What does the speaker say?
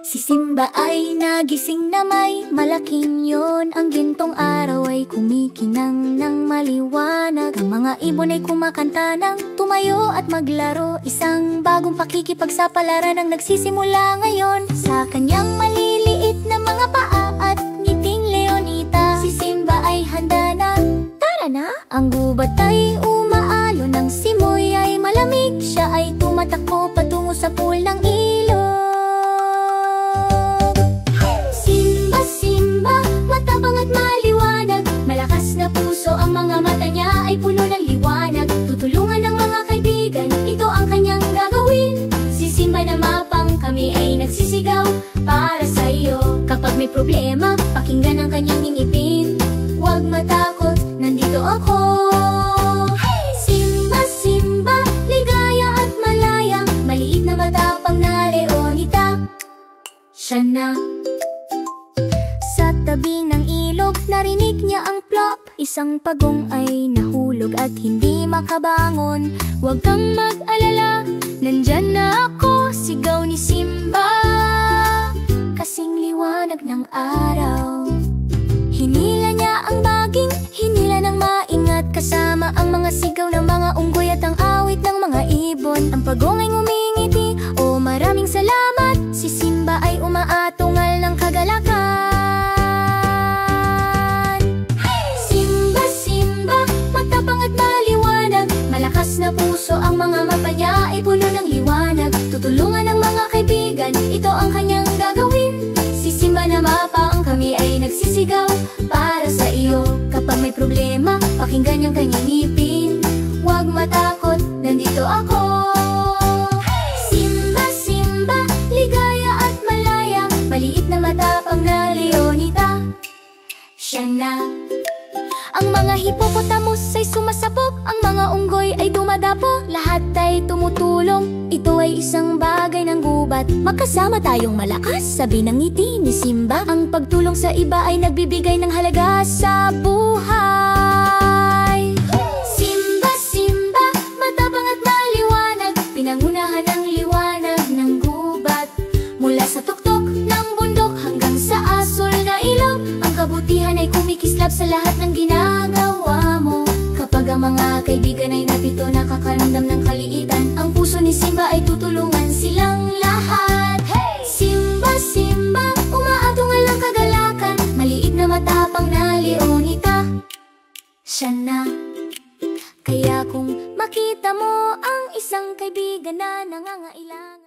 Si Simba ay nagising na may malaking yon. Ang gintong araw ay kumikinang ng maliwanag. Ang mga ibon ay kumakanta ng tumayo at maglaro. Isang bagong pakikipagsapalaran ang nagsisimula ngayon. Sa kanyang maliliit na mga paa at ngiting leonita, si Simba ay handa na. Tara na! Ang gubat ay umaalon, ang simoy ay malamig. Siya ay tumatakbo patungo sa pool ng ilog. Puso ang mga mata niya ay puno ng liwanag. Tutulungan ng mga kaibigan, ito ang kanyang gagawin. Si Simba na mapang, kami ay nagsisigaw para sa iyo. Kapag may problema, pakinggan ang kanyang ngingipin. Huwag matakot, nandito ako. Simba, Simba, ligaya at malaya. Maliit na matapang na leonita, siya na. Sa tabi ng ilog, narinig niya ang plop. Isang pagong ay nahulog at hindi makabangon. Huwag kang mag-alala, nandyan na ako, sigaw ni Simba. Kasing liwanag ng araw. Hinila niya ang baging, hinila ng maingat. Kasama ang mga sigaw ng mga unggoy at ang awit ng mga ibon. Ang pagong ay ngumingiti, oh maraming salamat. Si Simba ay umaatungal ng kagalakan. Na puso ang mga mata niya ay puno ng liwanag. Tutulungan ng mga kaibigan, ito ang kanyang gagawin. Si Simba na mapang, kami ay nagsisigaw para sa iyo. Kapag may problema, pakinggan niyang kanyang ngipin. Huwag matakot, nandito ako. Simba, Simba, ligaya at malaya. Maliit na matapang na leonita, siya na. Ang mga hippopotamus ay sumasabog, ang mga unggoy ay dumadapo. Lahat ay tumutulong, ito ay isang bagay ng gubat. Magkasama tayong malakas, sabi ng ngiti ni Simba. Ang pagtulong sa iba ay nagbibigay ng halaga sa buhay. Simba, Simba, matapang at maliwanag. Pinangunahan ang liwanag ng gubat. Mula sa tuktok ng bundok hanggang sa asul na ilog, ang kabutihan ay kumikislap sa lahat ng ginagawa mo. Kapag ang mga kaibigan ay napito, nakakaramdam ng kaliitan, ang puso ni Simba ay tutulungan silang lahat. Hey! Simba, Simba, umaatungal ng kagalakan. Maliit na matapang na leonita, siya na. Kaya kung makita mo ang isang kaibigan na nangangailangan,